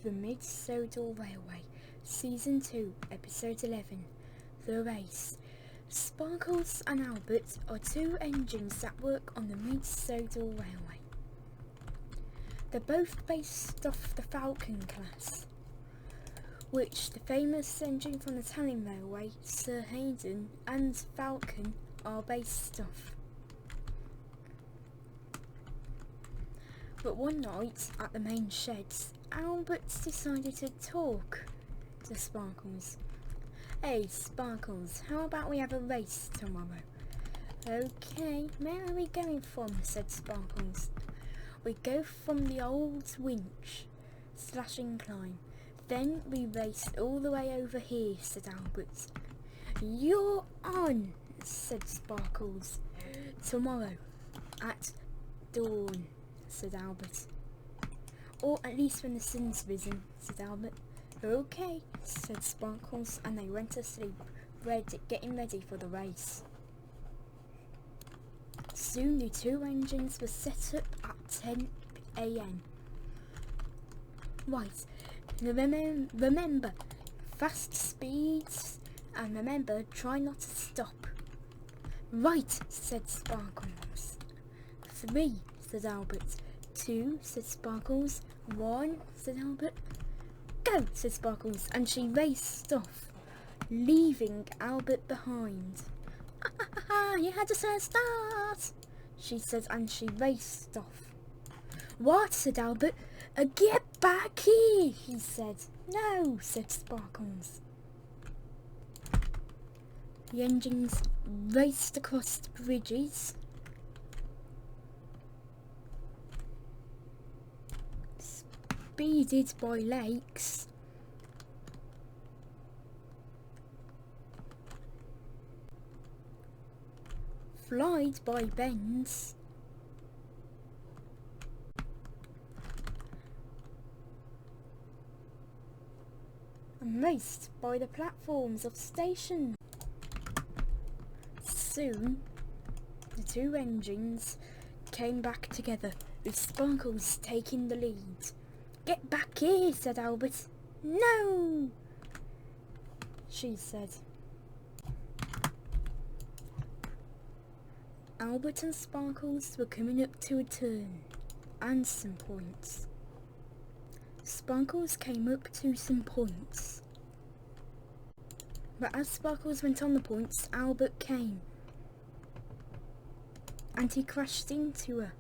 the Sodor Railway, Season 2, Episode 11, The Race. Sparkles and Albert are two engines that work on the Sodor Railway. They're both based off the Falcon class, which the famous engine from the Italian Railway, Sir Hayden, and Falcon are based off. But one night at the main sheds, Albert decided to talk to Sparkles. "Hey Sparkles, how about we have a race tomorrow?" "Okay, where are we going from?" said Sparkles. "We go from the old winch / incline. Then we race all the way over here," said Albert. "You're on," said Sparkles. "Tomorrow at dawn," said Albert. "Or at least when the sun's risen," said Albert. "Okay," said Sparkles, and they went to sleep, getting ready for the race. Soon the two engines were set up at 10 a.m. "Right, remember, fast speeds, and remember, try not to stop." "Right," said Sparkles. "3, said Albert. 2, said Sparkles. 1, said Albert. "Go," said Sparkles, and she raced off, leaving Albert behind. "You had to start," she said, and she raced off. "What?" said Albert. "Get back here," he said. "No," said Sparkles. The engines raced across the bridges, speeded by lakes, flied by bends, and raced by the platforms of stations. Soon, the two engines came back together, with Sparkles taking the lead. "Get back here," said Albert. "No," she said. Albert and Sparkles were coming up to a turn and some points. Sparkles came up to some points, but as Sparkles went on the points, Albert came, and he crashed into her.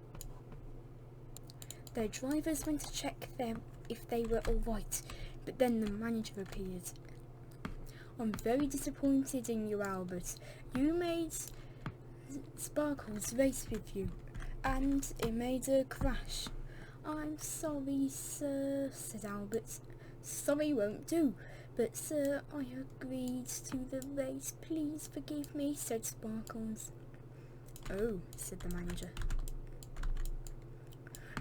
Their drivers went to check them if they were alright, but then the manager appeared. "I'm very disappointed in you, Albert. You made Sparkles race with you, and it made her crash." "I'm sorry, sir," said Albert. "Sorry won't do, but sir, I agreed to the race. Please forgive me," said Sparkles. "Oh," said the manager.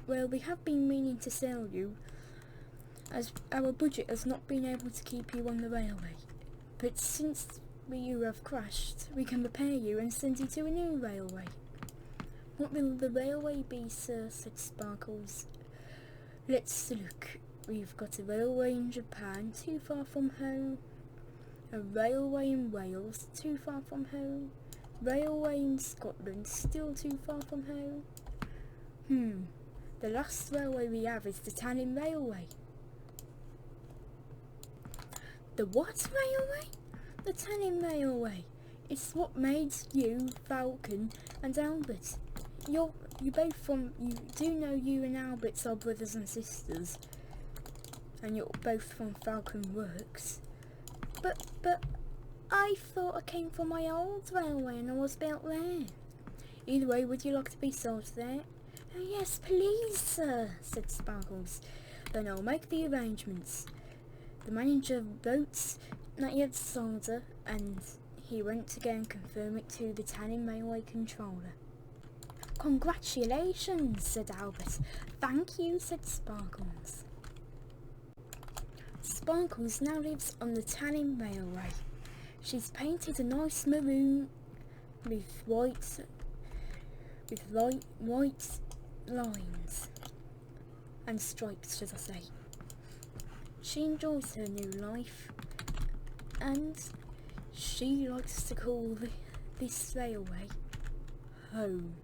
"Well, we have been meaning to sell you, as our budget has not been able to keep you on the railway. But since you have crashed, we can repair you and send you to a new railway." "What will the railway be, sir?" said Sparkles. "Let's look. We've got a railway in Japan, too far from home. A railway in Wales, too far from home. Railway in Scotland, still too far from home. The last railway we have is the Italian Railway." "The what railway?" "The Italian Railway. It's what made you, Falcon, and Albert. You do know you and Albert are brothers and sisters, and you're both from Falcon Works. But I thought I came from my old railway and I was built there. Either way, would you like to be sold there?" "Oh, yes, please, sir," said Sparkles. "Then I'll make the arrangements." The manager wrote that he had sold her, and he went to go and confirm it to the Italian Railway controller. "Congratulations," said Albert. "Thank you," said Sparkles. Sparkles now lives on the Italian Railway. She's painted a nice maroon with white lines and stripes, should I say. She enjoys her new life, and she likes to call this railway home.